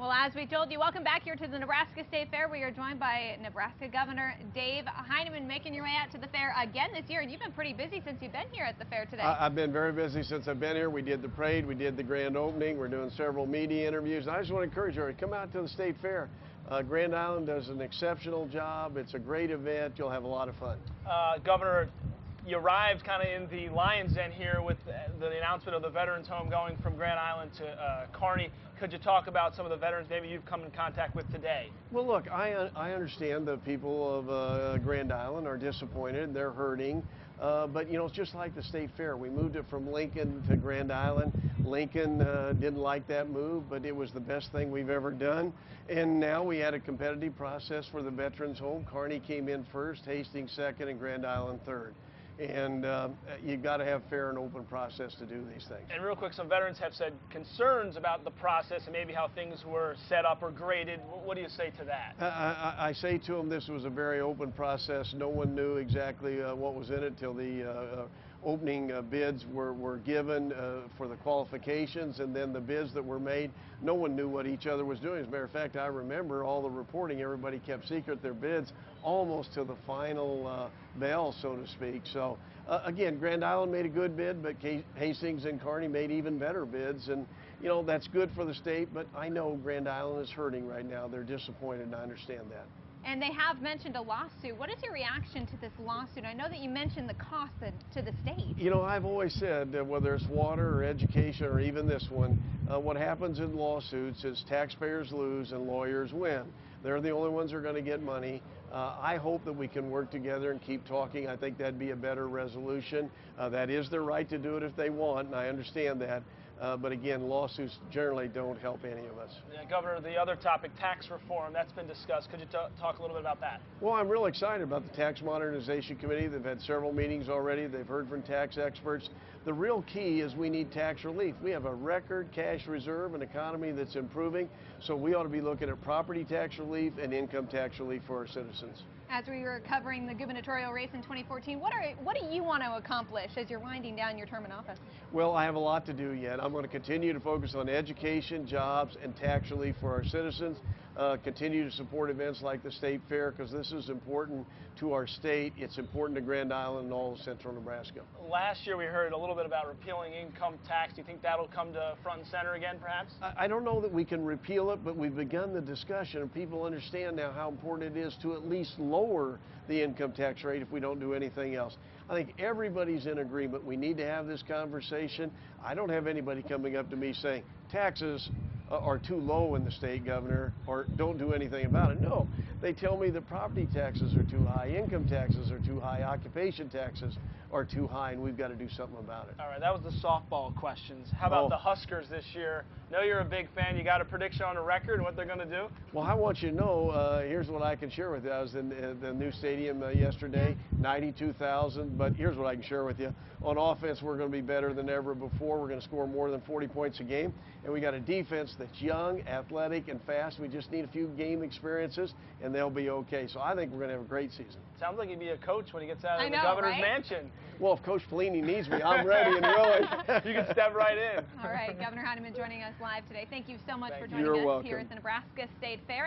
Well, as we told you, welcome back here to the Nebraska State Fair. We are joined by Nebraska Governor Dave Heineman, making your way out to the fair again this year. And you've been pretty busy since you've been here at the fair today. I've been very busy since I've been here. We did the parade, we did the grand opening, we're doing several media interviews. And I just want to encourage you to come out to the State Fair. Grand Island does an exceptional job. It's a great event. You'll have a lot of fun. Governor, you arrived kind of in the Lion's Den here with the announcement of the Veterans Home going from Grand Island to Kearney. Could you talk about some of the veterans maybe you've come in contact with today? Well, look, I understand the people of Grand Island are disappointed. They're hurting. But, you know, it's just like the State Fair. We moved it from Lincoln to Grand Island. Lincoln didn't like that move, but it was the best thing we've ever done. And now we had a competitive process for the Veterans Home. Kearney came in first, Hastings second, and Grand Island third. And you've got to have fair and open process to do these things. And real quick, some veterans have said concerns about the process and maybe how things were set up or graded. What do you say to that? I say to them this was a very open process. No one knew exactly what was in it till the opening bids were given for the qualifications, and then the bids that were made. No one knew what each other was doing. As a matter of fact, I remember all the reporting. Everybody kept secret their bids almost to the final bell, so to speak. So again, Grand Island made a good bid, but Hastings and Kearney made even better bids. And you know, that's good for the state, but I know Grand Island is hurting right now. They're disappointed, and I understand that. And they have mentioned a lawsuit. What is your reaction to this lawsuit? I know that you mentioned the cost to the state. You know, I've always said whether it's water or education or even this one, what happens in lawsuits is taxpayers lose and lawyers win. They're the only ones who are going to get money. I hope that we can work together and keep talking. I think that'd be a better resolution. That is their right to do it if they want, and I understand that. But again, lawsuits generally don't help any of us. Yeah, Governor, the other topic, tax reform, that's been discussed. Could you talk a little bit about that? Well, I'm real excited about the Tax Modernization Committee. They've had several meetings already. They've heard from tax experts. The real key is we need tax relief. We have a record cash reserve, an economy that's improving, so we ought to be looking at property tax relief and income tax relief for our citizens. As we were covering the gubernatorial race in 2014, what do you want to accomplish as you're winding down your term in office? Well, I have a lot to do yet. I'm going to continue to focus on education, jobs, and tax relief for our citizens. Continue to support events like the State Fair because this is important to our state. It's important to Grand Island and all of central Nebraska. Last year we heard a little bit about repealing income tax. Do you think that'll come to front and center again, perhaps? I don't know that we can repeal it, but we've begun the discussion, and people understand now how important it is to at least lower the income tax rate if we don't do anything else. I think everybody's in agreement. We need to have this conversation. I don't have anybody coming up to me saying taxes are too low in the state, Governor, or don't do anything about it. No, they tell me that property taxes are too high, income taxes are too high, occupation taxes are too high, and we've got to do something about it. All right, that was the softball questions. How about the Huskers this year? Know you're a big fan. You got a prediction on the record and what they're going to do? Well, I want you to know, here's what I can share with you. I was in the new stadium yesterday, 92,000, but here's what I can share with you. On offense, we're going to be better than ever before. We're going to score more than 40 points a game, and we got a defense that's young, athletic, and fast. We just need a few game experiences, and they'll be okay. So I think we're going to have a great season. Sounds like he'd be a coach when he gets out of the governor's mansion. Well, if Coach Pelini needs me, I'm ready and willing. You can step right in. All right, Governor Heineman joining us live today. Thank you so much for joining us here at the Nebraska State Fair.